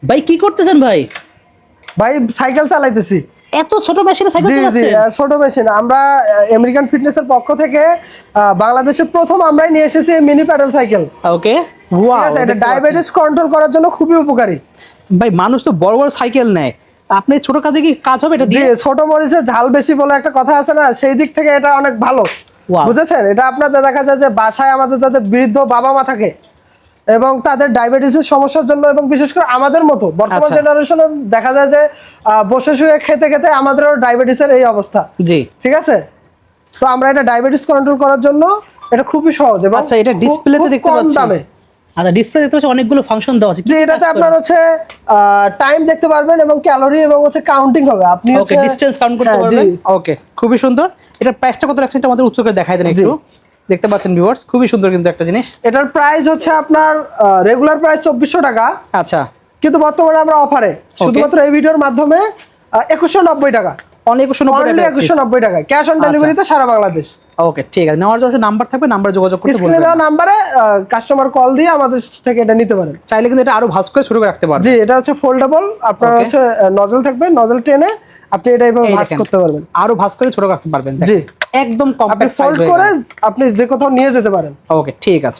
ভাই কি করতেছেন ভাই? ভাই সাইকেল চালাইতেছি। এত ছোট মেশিনে সাইকেল জি জি চালাচ্ছেন? ছোট মেশিন। আমরা আমেরিকান ফিটনেসের পক্ষ থেকে বাংলাদেশে প্রথম আমরাই নিয়ে এসেছি মিনি প্যাডেল সাইকেল। ওকে, ঠিক ওয়াও, আছে, এটা দেখতে পাচ্ছেন। ডায়াবেটিস কন্ট্রোল করার জন্য খুবই উপকারী। ভাই মানুষ তো বড় বড় সাইকেল নেয়, আপনি ছোট কাজে কি কাজ হবে এটা জি, দিয়ে? ছোট মরিচে ঝাল বেশি বলে একটা কথা আছে না, সেই দিক থেকে এটা অনেক ভালো। Wow. বুঝেছেন? এটা আপনাদের দেখা যায় যে বাসায় আমাদের যাদের বৃদ্ধ বাবা মা থাকে এবং তাদের ডায়াবেটিসের সমস্যার জন্য, এবং বিশেষ করে আমাদের মতো বর্তমান আচ্ছা। জেনারেশনে দেখা যায় যে বসে শুয়ে খেতে খেতে আমাদেরও ডায়াবেটিসের এই অবস্থা। জি। ঠিক আছে, তো আমরা এটা ডায়াবেটিস কন্ট্রোল করার জন্য এটা খুবই সহজ এবং আচ্ছা, এটা খুব- ডিসপ্লেতে খুব দেখতে কম পাচ্ছি। দামে। আচ্ছা, ডিসপ্লে দেখতে পাচ্ছি অনেকগুলো ফাংশন দেওয়া আছে। যে এটাতে আপনার হচ্ছে টাইম দেখতে পারবেন এবং ক্যালোরি এবং হচ্ছে কাউন্টিং হবে। আপনি ওকে, ডিসটেন্স কাউন্ট করতে হ্যাঁ, জি। পারবেন। ওকে, খুবই সুন্দর। এটা প্রাইসটা কত রাখছেন এটা আমাদের উচ্চ করে দেখাই দেন একটু। দেখতে পাচ্ছেন ভিউয়ার্স, খুবই সুন্দর কিন্তু একটা জিনিস। এটার প্রাইস হচ্ছে আপনার রেগুলার প্রাইস 2400 টাকা, আচ্ছা, কিন্তু বর্তমানে আমরা অফারে শুধুমাত্র এই ভিডিওর মাধ্যমে 2190 টাকা, অনেক 2190 টাকা ক্যাশ অন ডেলিভারিতে সারা বাংলাদেশ। ওকে, ঠিক আছে। নেওয়ার জন্য নাম্বার থাকবে, নাম্বারে যোগাযোগ করতে স্ক্রিনে বলবেন। দেওয়া নাম্বারে কাস্টমার কল দিয়ে আমাদের থেকে এটা নিতে পারেন। চাইলে কিন্তু এটা আরো ভাঁজ করে ছোট করে রাখতে পারবেন। জি, এটা হচ্ছে ফোল্ডেবল। আপনার Okay. হচ্ছে নজল থাকবে, নজল টেনে আপনি এটা এইভাবে এই ভাঁজ দেখেন, করতে পারবেন। আরো ভাঁজ করে ছোট রাখতে পারবেন। জি, একদম আপনি কম্প্যাক্ট সাইজ ফোল্ড করে আপনি যে কোথাও নিয়ে যেতে পারেন। ওকে, ঠিক আছে।